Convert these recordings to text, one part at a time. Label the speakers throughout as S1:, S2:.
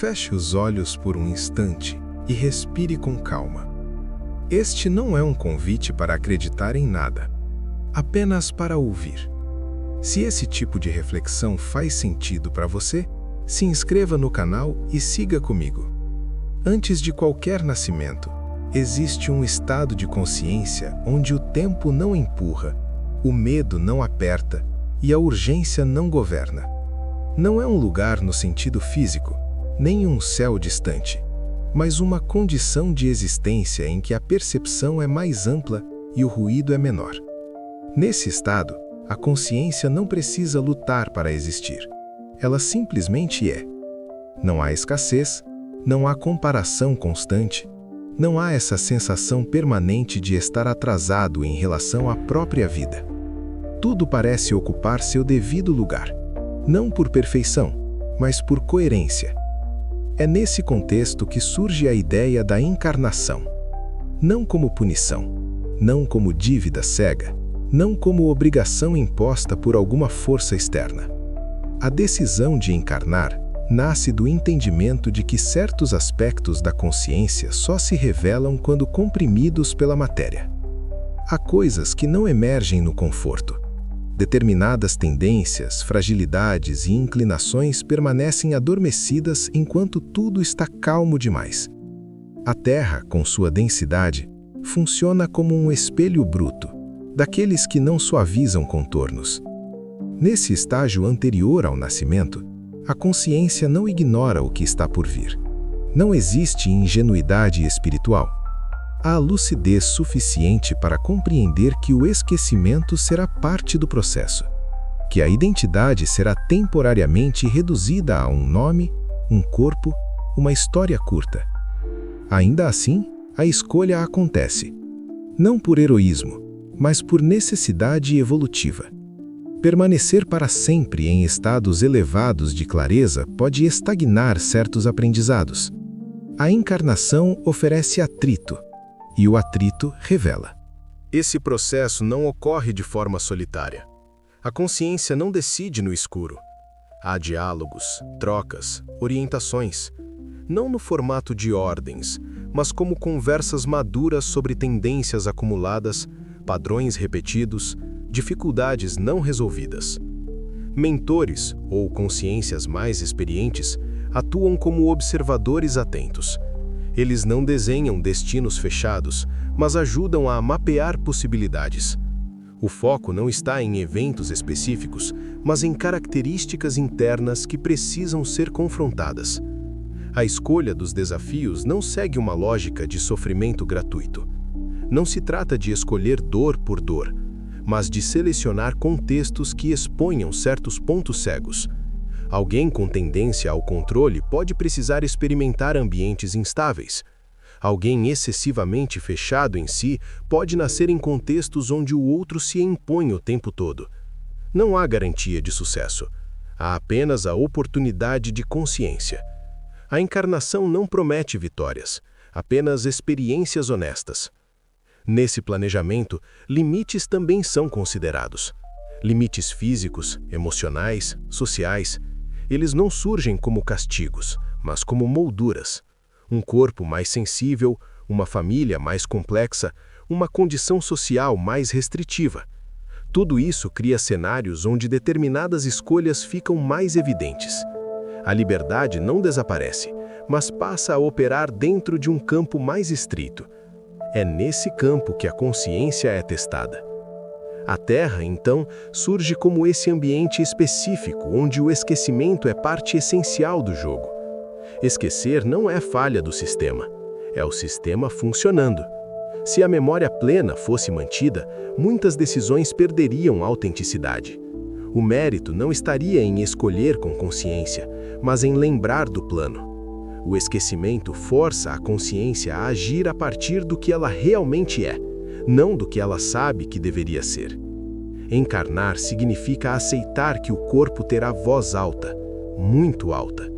S1: Feche os olhos por um instante e respire com calma. Este não é um convite para acreditar em nada, apenas para ouvir. Se esse tipo de reflexão faz sentido para você, se inscreva no canal e siga comigo. Antes de qualquer nascimento, existe um estado de consciência onde o tempo não empurra, o medo não aperta e a urgência não governa. Não é um lugar no sentido físico, nem um céu distante, mas uma condição de existência em que a percepção é mais ampla e o ruído é menor. Nesse estado, a consciência não precisa lutar para existir. Ela simplesmente é. Não há escassez, não há comparação constante, não há essa sensação permanente de estar atrasado em relação à própria vida. Tudo parece ocupar seu devido lugar, não por perfeição, mas por coerência. É nesse contexto que surge a ideia da encarnação. Não como punição, não como dívida cega, não como obrigação imposta por alguma força externa. A decisão de encarnar nasce do entendimento de que certos aspectos da consciência só se revelam quando comprimidos pela matéria. Há coisas que não emergem no conforto. Determinadas tendências, fragilidades e inclinações permanecem adormecidas enquanto tudo está calmo demais. A Terra, com sua densidade, funciona como um espelho bruto, daqueles que não suavizam contornos. Nesse estágio anterior ao nascimento, a consciência não ignora o que está por vir. Não existe ingenuidade espiritual. Há lucidez suficiente para compreender que o esquecimento será parte do processo, que a identidade será temporariamente reduzida a um nome, um corpo, uma história curta. Ainda assim, a escolha acontece, não por heroísmo, mas por necessidade evolutiva. Permanecer para sempre em estados elevados de clareza pode estagnar certos aprendizados. A encarnação oferece atrito, e o atrito revela. Esse processo não ocorre de forma solitária. A consciência não decide no escuro. Há diálogos, trocas, orientações, não no formato de ordens, mas como conversas maduras sobre tendências acumuladas, padrões repetidos, dificuldades não resolvidas. Mentores, ou consciências mais experientes, atuam como observadores atentos. Eles não desenham destinos fechados, mas ajudam a mapear possibilidades. O foco não está em eventos específicos, mas em características internas que precisam ser confrontadas. A escolha dos desafios não segue uma lógica de sofrimento gratuito. Não se trata de escolher dor por dor, mas de selecionar contextos que exponham certos pontos cegos. Alguém com tendência ao controle pode precisar experimentar ambientes instáveis. Alguém excessivamente fechado em si pode nascer em contextos onde o outro se impõe o tempo todo. Não há garantia de sucesso. Há apenas a oportunidade de consciência. A encarnação não promete vitórias, apenas experiências honestas. Nesse planejamento, limites também são considerados. Limites físicos, emocionais, sociais. Eles não surgem como castigos, mas como molduras. Um corpo mais sensível, uma família mais complexa, uma condição social mais restritiva. Tudo isso cria cenários onde determinadas escolhas ficam mais evidentes. A liberdade não desaparece, mas passa a operar dentro de um campo mais estrito. É nesse campo que a consciência é testada. A Terra, então, surge como esse ambiente específico onde o esquecimento é parte essencial do jogo. Esquecer não é falha do sistema, é o sistema funcionando. Se a memória plena fosse mantida, muitas decisões perderiam autenticidade. O mérito não estaria em escolher com consciência, mas em lembrar do plano. O esquecimento força a consciência a agir a partir do que ela realmente é, não do que ela sabe que deveria ser. Encarnar significa aceitar que o corpo terá voz alta, muito alta.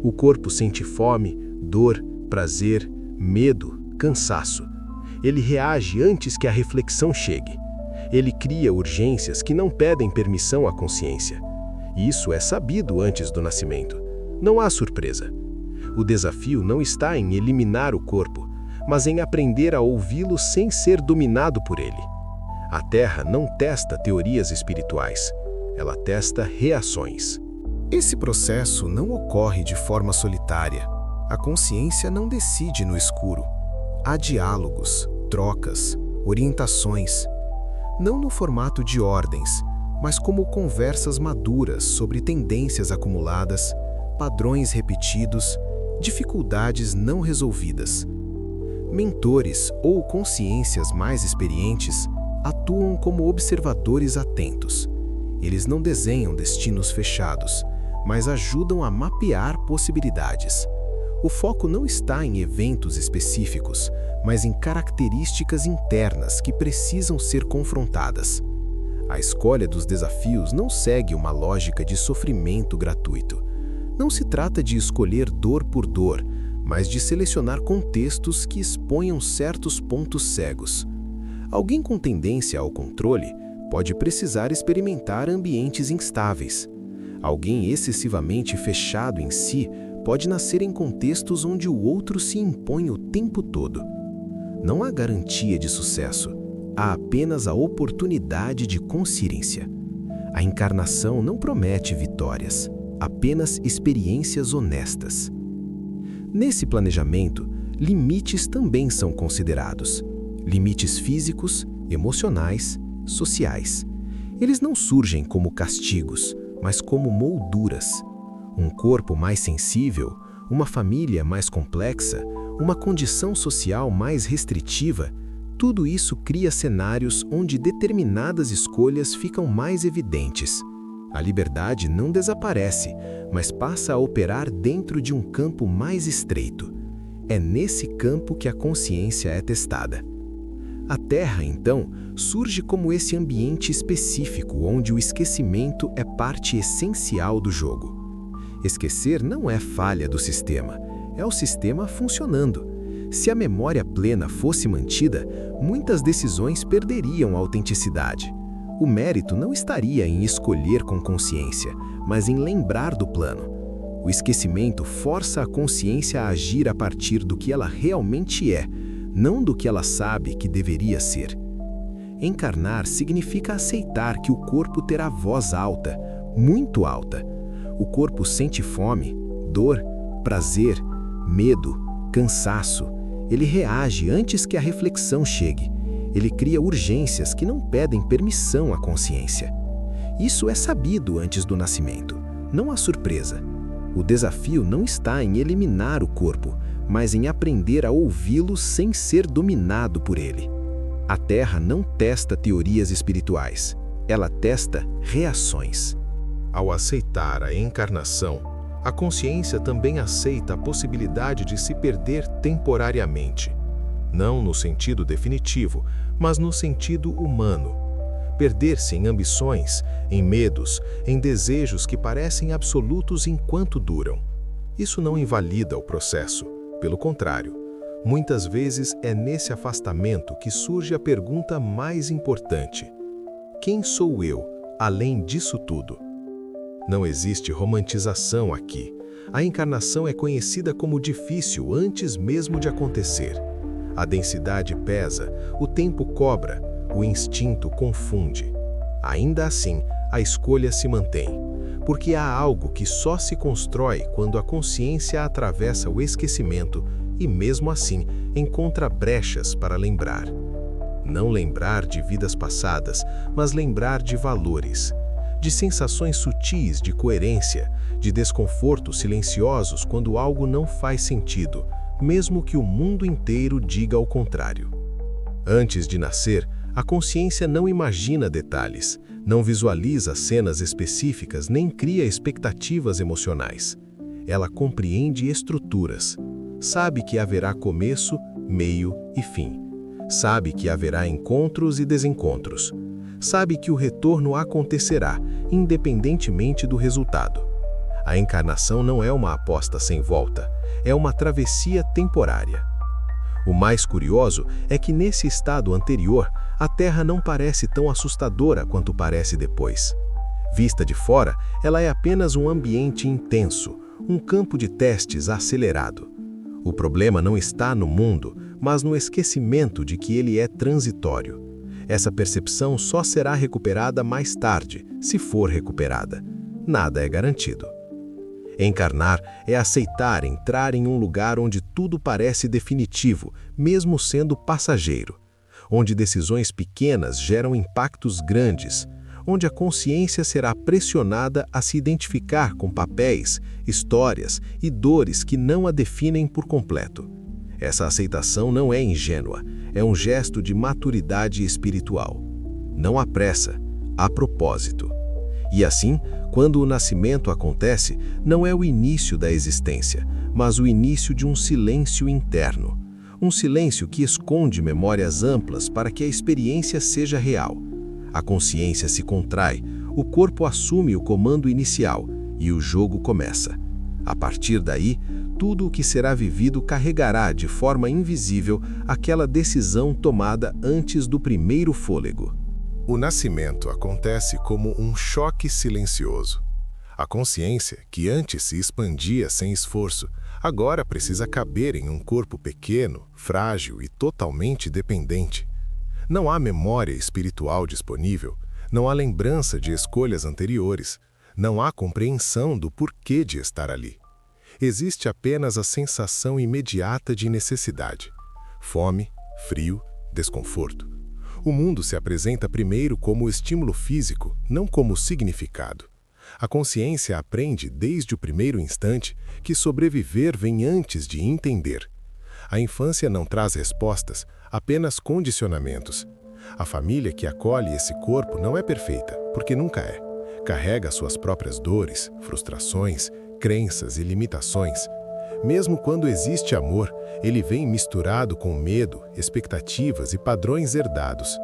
S1: O corpo sente fome, dor, prazer, medo, cansaço. Ele reage antes que a reflexão chegue. Ele cria urgências que não pedem permissão à consciência. Isso é sabido antes do nascimento. Não há surpresa.
S2: O desafio não está em eliminar o corpo, mas em aprender a ouvi-lo sem ser dominado por ele. A Terra não testa teorias espirituais, ela testa reações.
S3: Esse processo não ocorre de forma solitária. A consciência não decide no escuro. Há diálogos, trocas, orientações, não no formato de ordens, mas como conversas maduras sobre tendências acumuladas, padrões repetidos, dificuldades não resolvidas. Mentores ou consciências mais experientes atuam como observadores atentos. Eles não desenham destinos fechados, mas ajudam a mapear possibilidades. O foco não está em eventos específicos, mas em características internas que precisam ser confrontadas. A escolha dos desafios não segue uma lógica de sofrimento gratuito. Não se trata de escolher dor por dor, mas de selecionar contextos que exponham certos pontos cegos. Alguém com tendência ao controle pode precisar experimentar ambientes instáveis. Alguém excessivamente fechado em si pode nascer em contextos onde o outro se impõe o tempo todo. Não há garantia de sucesso, há apenas a oportunidade de consciência. A encarnação não promete vitórias, apenas experiências honestas. Nesse planejamento, limites também são considerados. Limites físicos, emocionais, sociais. Eles não surgem como castigos, mas como molduras. Um corpo mais sensível, uma família mais complexa, uma condição social mais restritiva, tudo isso cria cenários onde determinadas escolhas ficam mais evidentes. A liberdade não desaparece, mas passa a operar dentro de um campo mais estreito. É nesse campo que a consciência é testada. A Terra, então, surge como esse ambiente específico onde o esquecimento é parte essencial do jogo. Esquecer não é falha do sistema, é o sistema funcionando. Se a memória plena fosse mantida, muitas decisões perderiam a autenticidade. O mérito não estaria em escolher com consciência, mas em lembrar do plano. O esquecimento força a consciência a agir a partir do que ela realmente é, não do que ela sabe que deveria ser. Encarnar significa aceitar que o corpo terá voz alta, muito alta. O corpo sente fome, dor, prazer, medo, cansaço. Ele reage antes que a reflexão chegue. Ele cria urgências que não pedem permissão à consciência. Isso é sabido antes do nascimento, não há surpresa. O desafio não está em eliminar o corpo, mas em aprender a ouvi-lo sem ser dominado por ele. A Terra não testa teorias espirituais, ela testa reações.
S1: Ao aceitar a encarnação, a consciência também aceita a possibilidade de se perder temporariamente. Não no sentido definitivo, mas no sentido humano. Perder-se em ambições, em medos, em desejos que parecem absolutos enquanto duram. Isso não invalida o processo. Pelo contrário, muitas vezes é nesse afastamento que surge a pergunta mais importante: quem sou eu, além disso tudo? Não existe romantização aqui. A encarnação é conhecida como difícil antes mesmo de acontecer. A densidade pesa, o tempo cobra, o instinto confunde. Ainda assim, a escolha se mantém, porque há algo que só se constrói quando a consciência atravessa o esquecimento e, mesmo assim, encontra brechas para lembrar. Não lembrar de vidas passadas, mas lembrar de valores, de sensações sutis de coerência, de desconfortos silenciosos quando algo não faz sentido, mesmo que o mundo inteiro diga ao contrário. Antes de nascer, a consciência não imagina detalhes, não visualiza cenas específicas nem cria expectativas emocionais. Ela compreende estruturas. Sabe que haverá começo, meio e fim. Sabe que haverá encontros e desencontros. Sabe que o retorno acontecerá, independentemente do resultado. A encarnação não é uma aposta sem volta, é uma travessia temporária. O mais curioso é que nesse estado anterior, a Terra não parece tão assustadora quanto parece depois. Vista de fora, ela é apenas um ambiente intenso,
S2: um campo de testes acelerado. O problema não está no mundo, mas no esquecimento de que ele é transitório. Essa percepção só será recuperada mais tarde, se for recuperada. Nada é garantido. Encarnar é aceitar entrar em um lugar onde tudo parece definitivo, mesmo sendo passageiro, onde decisões pequenas geram impactos grandes, onde a consciência será pressionada a se identificar com papéis, histórias e dores que não a definem por completo. Essa aceitação não é ingênua, é um gesto de maturidade espiritual. Não há pressa, há propósito. E assim, quando o nascimento acontece, não é o início da existência, mas o início de um silêncio interno. Um silêncio que esconde memórias amplas para que a experiência seja real. A consciência se contrai, o corpo assume o comando inicial e o jogo começa. A partir daí, tudo o que será vivido carregará de forma invisível aquela decisão tomada antes do primeiro fôlego.
S1: O nascimento acontece como um choque silencioso. A consciência, que antes se expandia sem esforço, agora precisa caber em um corpo pequeno, frágil e totalmente dependente. Não há memória espiritual disponível, não há lembrança de escolhas anteriores, não há compreensão do porquê de estar ali. Existe apenas a sensação imediata de necessidade. Fome, frio, desconforto. O mundo se apresenta primeiro como estímulo físico, não como significado. A consciência aprende desde o primeiro instante que sobreviver vem antes de entender. A infância não traz respostas, apenas condicionamentos. A família que acolhe esse corpo não é perfeita, porque nunca é. Carrega suas próprias dores, frustrações, crenças e limitações. Mesmo quando existe amor, ele vem misturado com medo, expectativas e padrões herdados.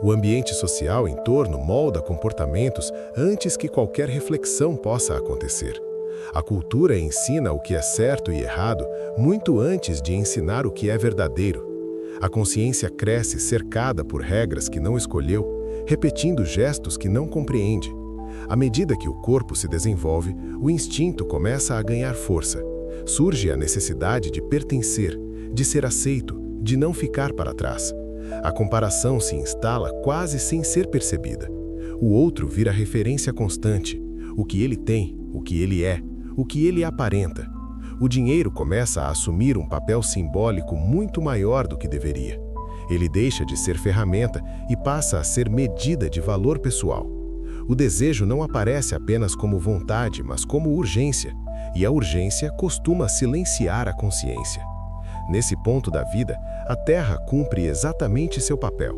S1: O ambiente social em torno molda comportamentos antes que qualquer reflexão possa acontecer. A cultura ensina o que é certo e errado muito antes de ensinar o que é verdadeiro. A consciência cresce cercada por regras que não escolheu, repetindo gestos que não compreende. À medida que o corpo se desenvolve, o instinto começa a ganhar força. Surge a necessidade de pertencer, de ser aceito, de não ficar para trás. A comparação se instala quase sem ser percebida. O outro vira referência constante. O que ele tem, o que ele é, o que ele aparenta. O dinheiro começa a assumir um papel simbólico muito maior do que deveria. Ele deixa de ser ferramenta e passa a ser medida de valor pessoal. O desejo não aparece apenas como vontade, mas como urgência, e a urgência costuma silenciar a consciência. Nesse ponto da vida, a Terra cumpre exatamente seu papel.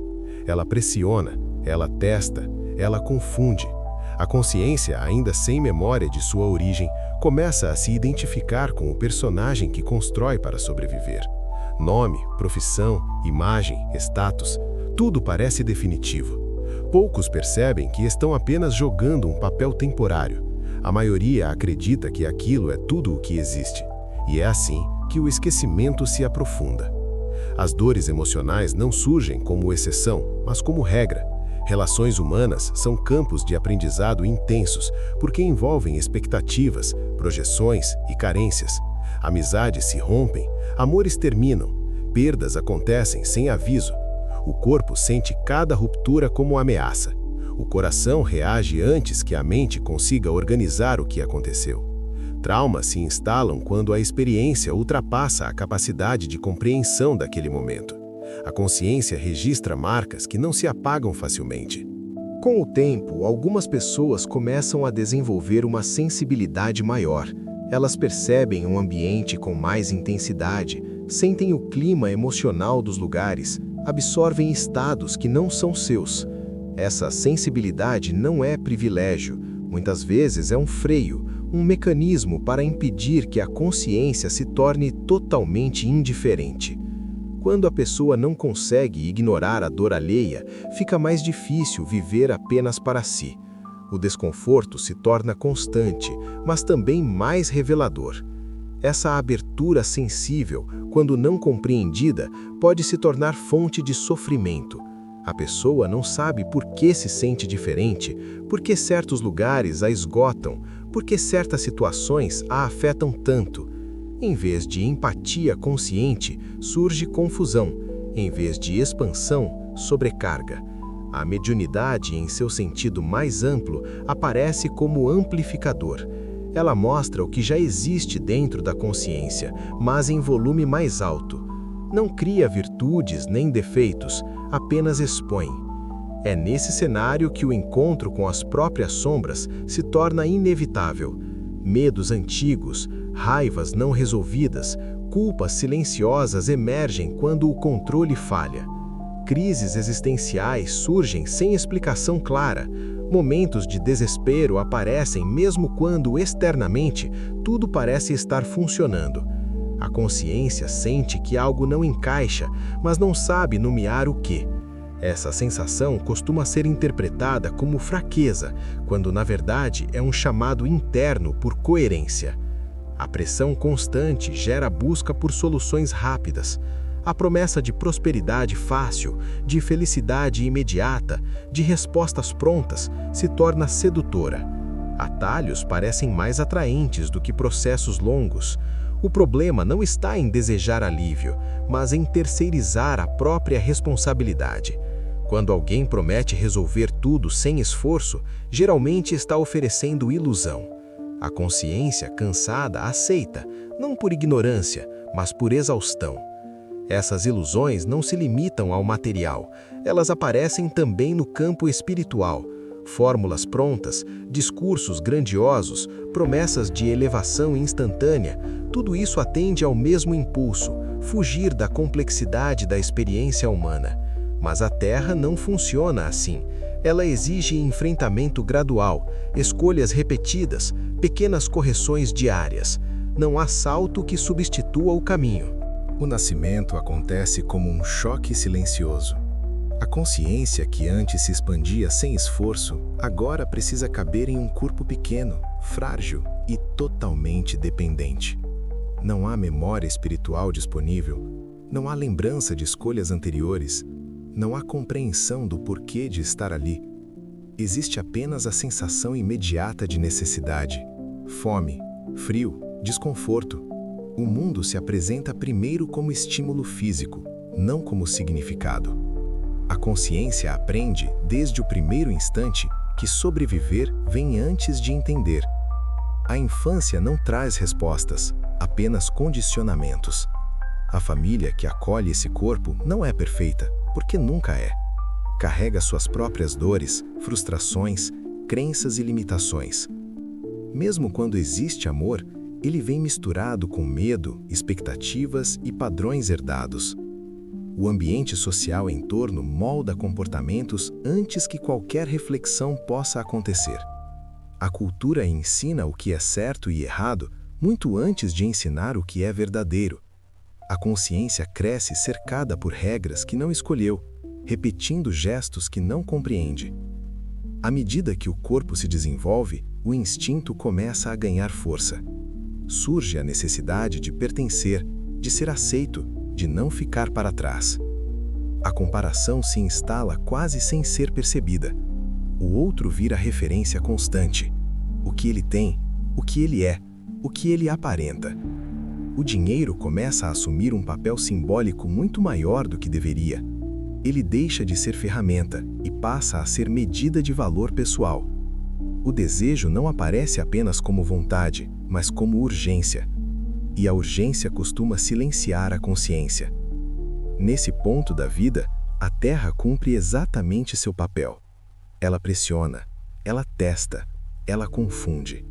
S1: Ela pressiona, ela testa, ela confunde. A consciência, ainda sem memória de sua origem, começa a se identificar com o personagem que constrói para sobreviver. Nome, profissão, imagem, status, tudo parece definitivo. Poucos percebem que estão apenas jogando um papel temporário. A maioria acredita que aquilo é tudo o que existe. E é assim que o esquecimento se aprofunda. As dores emocionais não surgem como exceção, mas como regra. Relações humanas são campos de aprendizado intensos, porque envolvem expectativas, projeções e carências. Amizades se rompem, amores terminam, perdas acontecem sem aviso. O corpo sente cada ruptura como ameaça. O coração reage antes que a mente consiga organizar o que aconteceu. Traumas se instalam quando a experiência ultrapassa a capacidade de compreensão daquele momento. A consciência registra marcas que não se apagam facilmente.
S3: Com o tempo, algumas pessoas começam a desenvolver uma sensibilidade maior. Elas percebem um ambiente com mais intensidade, sentem o clima emocional dos lugares, absorvem estados que não são seus. Essa sensibilidade não é privilégio, muitas vezes é um freio, um mecanismo para impedir que a consciência se torne totalmente indiferente. Quando a pessoa não consegue ignorar a dor alheia, fica mais difícil viver apenas para si. O desconforto se torna constante, mas também mais revelador. Essa abertura sensível, quando não compreendida, pode se tornar fonte de sofrimento. A pessoa não sabe por que se sente diferente, por que certos lugares a esgotam,
S2: por que certas situações a afetam tanto. Em vez de empatia consciente, surge confusão. Em vez de expansão, sobrecarga. A mediunidade, em seu sentido mais amplo, aparece como amplificador. Ela mostra o que já existe dentro da consciência, mas em volume mais alto. Não cria virtudes nem defeitos, apenas expõe. É nesse cenário que o encontro com as próprias sombras se torna inevitável. Medos antigos, raivas não resolvidas, culpas silenciosas emergem quando o controle falha. Crises existenciais surgem sem explicação clara. Momentos de desespero aparecem mesmo quando, externamente, tudo parece estar funcionando. A consciência sente que algo não encaixa, mas não sabe nomear o que. Essa sensação costuma ser interpretada como fraqueza, quando na verdade é um chamado interno por coerência. A pressão constante gera a busca por soluções rápidas. A promessa de prosperidade fácil, de felicidade imediata, de respostas prontas, se torna sedutora. Atalhos parecem mais atraentes do que processos longos. O problema não está em desejar alívio, mas em terceirizar a própria responsabilidade. Quando alguém promete resolver tudo sem esforço, geralmente está oferecendo ilusão. A consciência cansada aceita, não por ignorância, mas por exaustão. Essas ilusões não se limitam ao material, elas aparecem também no campo espiritual. Fórmulas prontas, discursos grandiosos, promessas de elevação instantânea, tudo isso atende ao mesmo impulso, fugir da complexidade da experiência humana. Mas a Terra não funciona assim. Ela exige enfrentamento gradual, escolhas repetidas, pequenas correções diárias. Não há salto que substitua o caminho.
S3: O nascimento acontece como um choque silencioso. A consciência que antes se expandia sem esforço, agora precisa caber em um corpo pequeno, frágil e totalmente dependente. Não há memória espiritual disponível, não há lembrança de escolhas anteriores, não há compreensão do porquê de estar ali. Existe apenas a sensação imediata de necessidade, fome, frio, desconforto. O mundo se apresenta primeiro como estímulo físico, não como significado. A consciência aprende, desde o primeiro instante, que sobreviver vem antes de entender. A infância não traz respostas, apenas condicionamentos. A família que acolhe esse corpo não é perfeita, porque nunca é. Carrega suas próprias dores, frustrações, crenças e limitações. Mesmo quando existe amor, ele vem misturado com medo, expectativas e padrões herdados. O ambiente social em torno molda comportamentos antes que qualquer reflexão possa acontecer. A cultura ensina o que é certo e errado muito antes de ensinar o que é verdadeiro. A consciência cresce cercada por regras que não escolheu, repetindo gestos que não compreende. À medida que o corpo se desenvolve, o instinto começa a ganhar força. Surge a necessidade de pertencer, de ser aceito, de não ficar para trás. A comparação se instala quase sem ser percebida. O outro vira referência constante. O que ele tem, o que ele é, o que ele aparenta. O dinheiro começa a assumir um papel simbólico muito maior do que deveria. Ele deixa de ser ferramenta e passa a ser medida de valor pessoal. O desejo não aparece apenas como vontade, mas como urgência. E a urgência costuma silenciar a consciência. Nesse ponto da vida, a Terra cumpre exatamente seu papel. Ela pressiona, ela testa, ela confunde.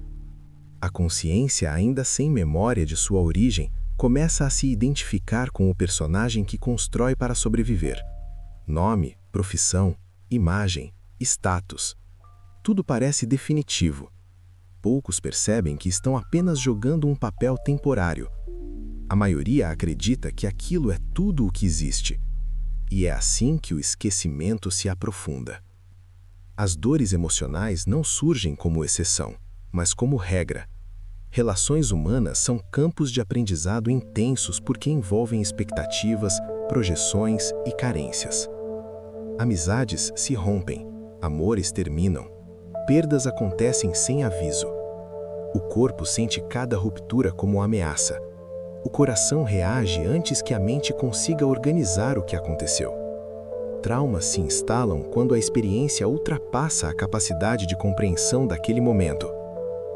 S3: A consciência, ainda sem memória de sua origem, começa a se identificar com o personagem que constrói para sobreviver. Nome, profissão, imagem, status. Tudo parece definitivo. Poucos percebem que estão apenas jogando um papel temporário. A maioria acredita que aquilo é tudo o que existe. E é assim que o esquecimento se aprofunda. As dores emocionais não surgem como exceção, mas como regra. Relações humanas são campos de aprendizado intensos porque envolvem expectativas, projeções e carências. Amizades se rompem, amores terminam, perdas acontecem sem aviso.
S2: O corpo sente cada ruptura como ameaça. O coração reage antes que a mente consiga organizar o que aconteceu. Traumas se instalam quando a experiência ultrapassa a capacidade de compreensão daquele momento.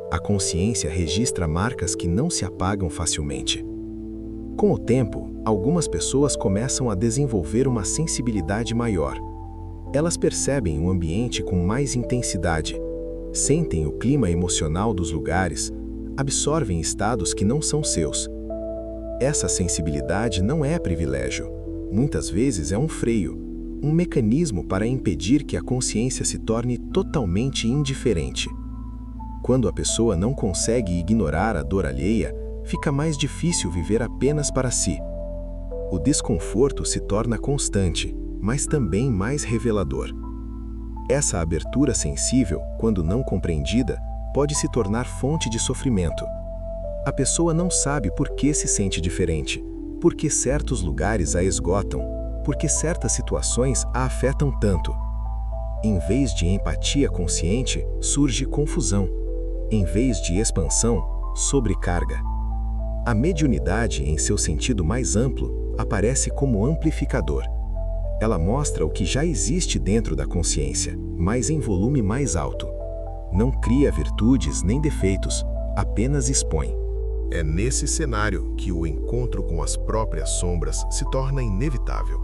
S2: A consciência registra marcas que não se apagam facilmente. Com o tempo, algumas pessoas começam a desenvolver uma sensibilidade maior. Elas percebem o ambiente com mais intensidade, sentem o clima emocional dos lugares, absorvem estados que não são seus. Essa sensibilidade não é privilégio. Muitas vezes é um freio, um mecanismo para impedir que a consciência se torne totalmente indiferente. Quando a pessoa não consegue ignorar a dor alheia, fica mais difícil viver apenas para si. O desconforto se torna constante, mas também mais revelador. Essa abertura sensível, quando não compreendida, pode se tornar fonte de sofrimento. A pessoa não sabe por que se sente diferente, por que certos lugares a esgotam, por que certas situações a afetam tanto. Em vez de empatia consciente, surge confusão. Em vez de expansão, sobrecarga. A mediunidade, em seu sentido mais amplo, aparece como amplificador. Ela mostra o que já existe dentro da consciência, mas em volume mais alto. Não cria virtudes nem defeitos, apenas expõe.
S3: É nesse cenário que o encontro com as próprias sombras se torna inevitável.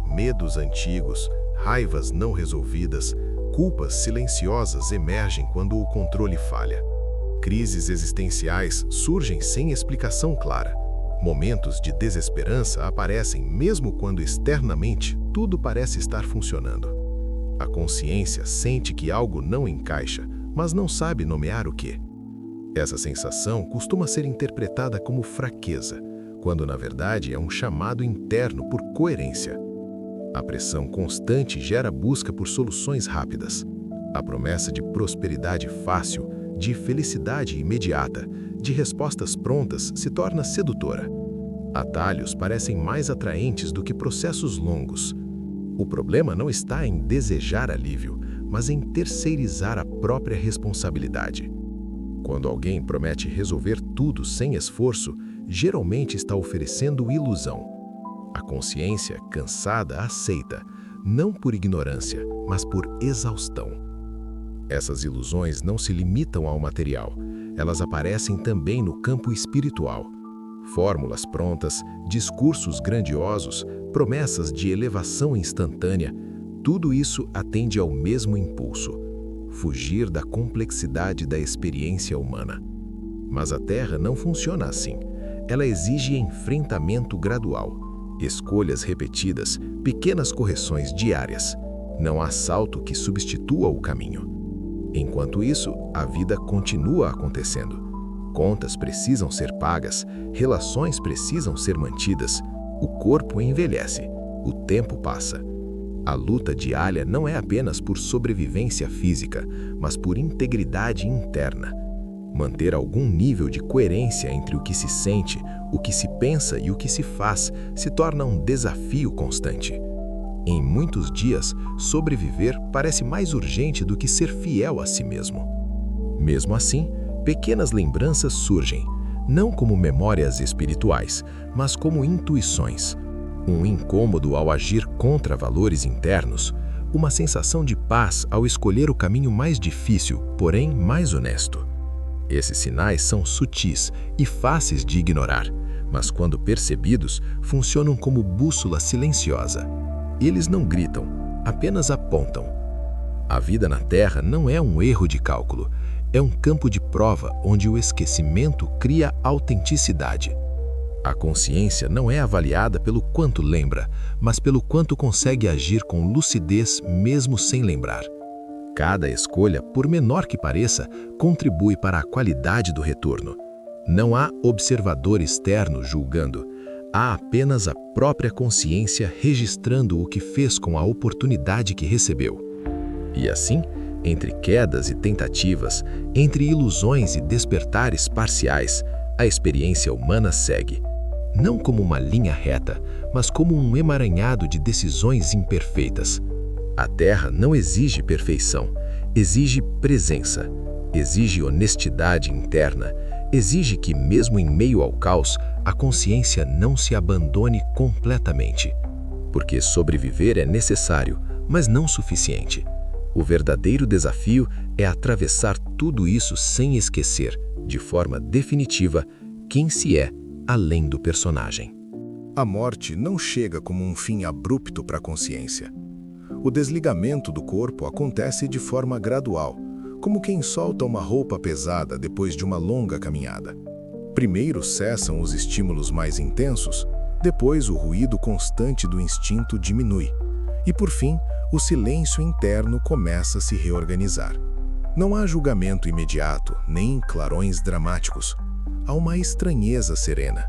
S3: Medos antigos, raivas não resolvidas, culpas silenciosas emergem quando o controle falha. Crises existenciais surgem sem explicação clara. Momentos de desesperança aparecem mesmo quando externamente tudo parece estar funcionando. A consciência sente que algo não encaixa, mas não sabe nomear o quê. Essa sensação costuma ser interpretada como fraqueza, quando na verdade é um chamado interno por coerência. A pressão constante gera busca por soluções rápidas. A promessa de prosperidade fácil, de felicidade imediata, de respostas prontas se torna sedutora. Atalhos parecem mais atraentes do que processos longos. O problema não está em desejar alívio, mas em terceirizar a própria responsabilidade. Quando alguém promete resolver tudo sem esforço, geralmente está oferecendo ilusão. A consciência, cansada, aceita, não por ignorância, mas por exaustão. Essas ilusões não se limitam ao material, elas aparecem também no campo espiritual. Fórmulas prontas, discursos grandiosos, promessas de elevação instantânea, tudo isso atende ao mesmo impulso: fugir da complexidade da experiência humana. Mas a Terra não funciona assim. Ela exige enfrentamento gradual, escolhas repetidas, pequenas correções diárias. Não há salto que substitua o caminho. Enquanto isso, a vida continua acontecendo. Contas precisam ser pagas, relações precisam ser mantidas, o corpo envelhece, o tempo passa. A luta diária não é apenas por sobrevivência física, mas por integridade interna. Manter algum nível de coerência entre o que se sente, o que se pensa e o que se faz se torna um desafio constante. Em muitos dias, sobreviver parece mais urgente do que ser fiel a si mesmo. Mesmo assim, pequenas lembranças surgem, não como memórias espirituais, mas como intuições. Um incômodo ao agir contra valores internos, uma sensação de paz ao escolher o caminho mais difícil, porém mais honesto. Esses sinais são sutis e fáceis de ignorar, mas quando percebidos, funcionam como bússola silenciosa. Eles não gritam, apenas apontam. A vida na Terra não é um erro de cálculo, é um campo de prova onde o esquecimento cria autenticidade. A consciência não é avaliada pelo quanto lembra, mas pelo quanto consegue agir com lucidez mesmo sem lembrar. Cada escolha, por menor que pareça, contribui para a qualidade do retorno. Não há observador externo julgando. Há apenas a própria consciência registrando o que fez com a oportunidade que recebeu. E assim, entre quedas e tentativas, entre ilusões e despertares parciais, a experiência humana segue. Não como uma linha reta, mas como um emaranhado de decisões imperfeitas. A Terra não exige perfeição, exige presença.
S2: Exige honestidade interna, exige que, mesmo em meio ao caos, a consciência não se abandone completamente. Porque sobreviver é necessário, mas não suficiente. O verdadeiro desafio é atravessar tudo isso sem esquecer, de forma definitiva, quem se é além do personagem.
S1: A morte não chega como um fim abrupto para a consciência. O desligamento do corpo acontece de forma gradual, como quem solta uma roupa pesada depois de uma longa caminhada. Primeiro cessam os estímulos mais intensos, depois o ruído constante do instinto diminui, e por fim, o silêncio interno começa a se reorganizar. Não há julgamento imediato, nem clarões dramáticos. Há uma estranheza serena.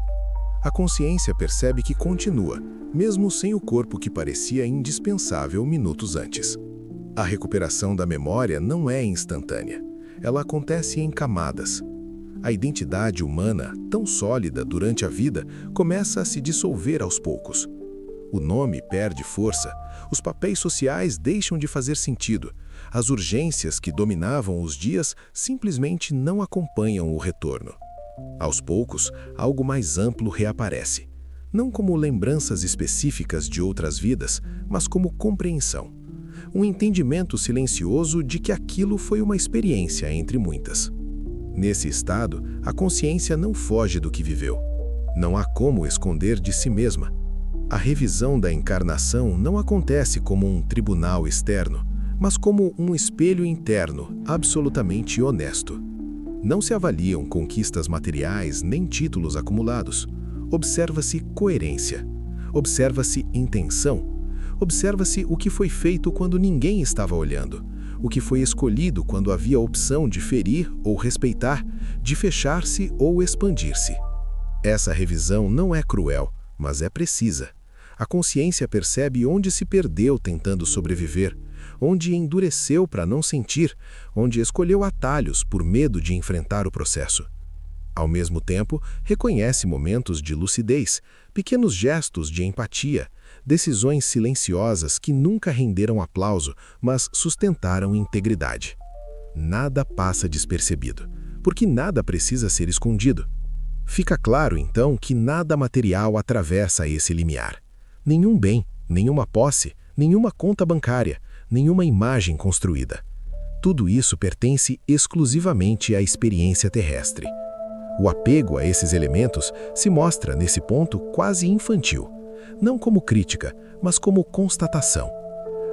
S1: A consciência percebe que continua, mesmo sem o corpo que parecia indispensável minutos antes. A recuperação da memória não é instantânea. Ela acontece em camadas. A identidade humana, tão sólida durante a vida, começa a se dissolver aos poucos. O nome perde força, os papéis sociais deixam de fazer sentido, as urgências que dominavam os dias simplesmente não acompanham o retorno. Aos poucos, algo mais amplo reaparece, não como lembranças específicas de outras vidas, mas como compreensão. Um entendimento silencioso de que aquilo foi uma experiência entre muitas. Nesse estado, a consciência não foge do que viveu. Não há como esconder de si mesma. A revisão da encarnação não acontece como um tribunal externo, mas como um espelho interno absolutamente honesto. Não se avaliam conquistas materiais nem títulos acumulados. Observa-se coerência. Observa-se intenção. Observa-se o que foi feito quando ninguém estava olhando, o que foi escolhido quando havia a opção de ferir ou respeitar, de fechar-se ou expandir-se. Essa revisão não é cruel, mas é precisa. A consciência percebe onde se perdeu tentando sobreviver, onde endureceu para não sentir, onde escolheu atalhos por medo de enfrentar o processo. Ao mesmo tempo, reconhece momentos de lucidez, pequenos gestos de empatia, decisões silenciosas que nunca renderam aplauso, mas sustentaram integridade. Nada passa despercebido, porque nada precisa ser escondido. Fica claro, então, que nada material atravessa esse limiar. Nenhum bem, nenhuma posse, nenhuma conta bancária, nenhuma imagem construída. Tudo isso pertence exclusivamente à experiência terrestre. O apego a esses elementos se mostra, nesse ponto, quase infantil. Não como crítica, mas como constatação.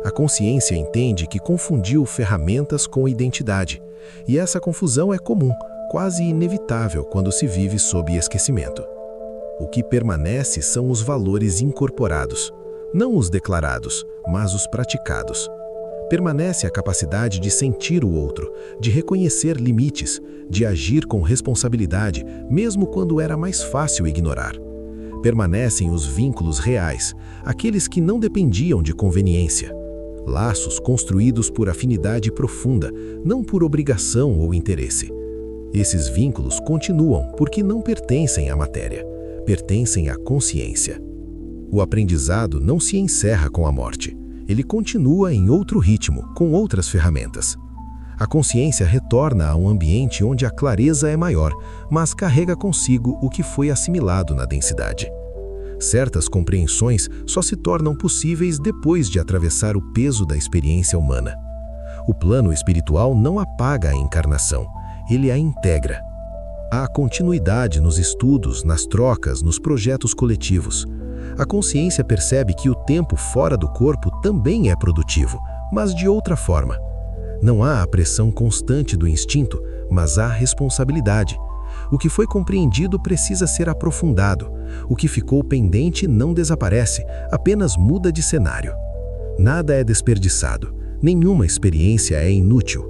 S1: A consciência entende que confundiu ferramentas com identidade, e essa confusão é comum, quase inevitável quando se vive sob esquecimento. O que permanece são os valores incorporados, não os declarados, mas os praticados. Permanece a capacidade de sentir o outro, de reconhecer limites, de agir com responsabilidade, mesmo quando era mais fácil ignorar. Permanecem os vínculos reais, aqueles que não dependiam de conveniência. Laços construídos por afinidade profunda, não por obrigação ou interesse. Esses vínculos continuam porque não pertencem à matéria, pertencem à consciência. O aprendizado não se encerra com a morte. Ele continua em outro ritmo, com outras ferramentas. A consciência retorna a um ambiente onde a clareza é maior, mas carrega consigo o que foi assimilado na densidade. Certas compreensões só se tornam possíveis depois de atravessar o peso da experiência humana. O plano espiritual não apaga a encarnação, ele a integra. Há continuidade nos estudos, nas trocas, nos projetos coletivos. A consciência percebe que o tempo fora do corpo também é produtivo, mas de outra forma. Não há a pressão constante do instinto, mas há responsabilidade. O que foi compreendido precisa ser aprofundado. O que ficou pendente não desaparece, apenas muda de cenário. Nada é desperdiçado, nenhuma experiência é inútil.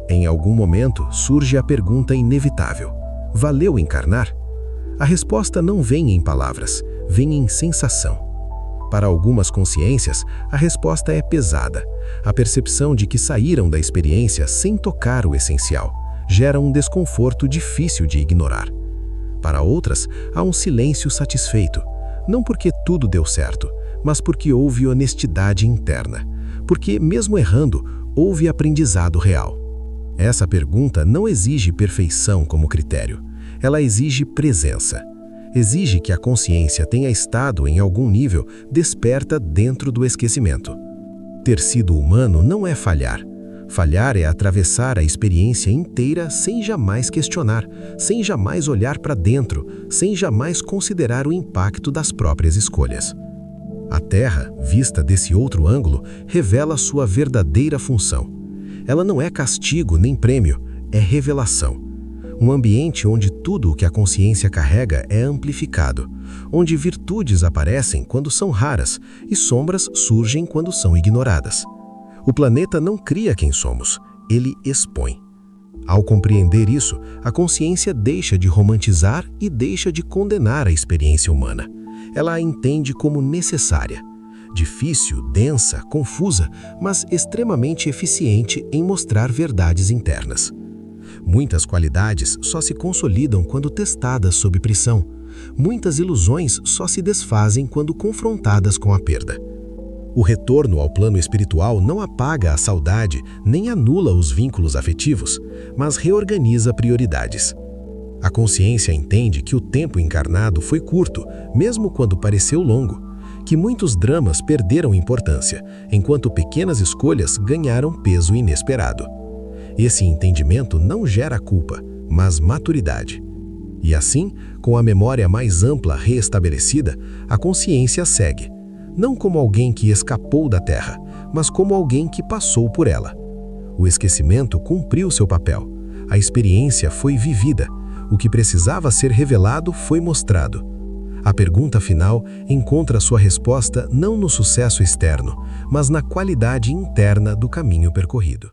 S1: Em algum momento surge a pergunta inevitável: valeu encarnar? A resposta não vem em palavras, vem em sensação. Para algumas consciências, a resposta é pesada. A percepção de que saíram da experiência sem tocar o essencial gera um desconforto difícil de ignorar. Para outras, há um silêncio satisfeito, não porque tudo deu certo, mas porque houve honestidade interna, porque, mesmo errando, houve aprendizado real.
S2: Essa pergunta não exige perfeição como critério. Ela exige presença. Exige que a consciência tenha estado em algum nível desperta dentro do esquecimento. Ter sido humano não é falhar. Falhar é atravessar a experiência inteira sem jamais questionar, sem jamais olhar para dentro, sem jamais considerar o impacto das próprias escolhas. A Terra, vista desse outro ângulo, revela sua verdadeira função. Ela não é castigo nem prêmio, é revelação. Um ambiente onde tudo o que a consciência carrega é amplificado, onde virtudes aparecem quando são raras e sombras surgem quando são ignoradas. O planeta não cria quem somos, ele expõe. Ao compreender isso, a consciência deixa de romantizar e deixa de condenar a experiência humana. Ela a entende como necessária. Difícil, densa, confusa, mas extremamente eficiente em mostrar verdades internas. Muitas qualidades só se consolidam quando testadas sob pressão. Muitas ilusões só se desfazem quando confrontadas com a perda. O retorno ao plano espiritual não apaga a saudade nem anula os vínculos afetivos, mas reorganiza prioridades. A consciência entende que o tempo encarnado foi curto, mesmo quando pareceu longo, que muitos dramas perderam importância, enquanto pequenas escolhas ganharam peso inesperado. Esse entendimento não gera culpa, mas maturidade. E assim, com a memória mais ampla reestabelecida, a consciência segue, não como alguém que escapou da Terra, mas como alguém que passou por ela. O esquecimento cumpriu seu papel, a experiência foi vivida, o que precisava ser revelado foi mostrado. A pergunta final encontra sua resposta não no sucesso externo, mas na qualidade interna do caminho percorrido.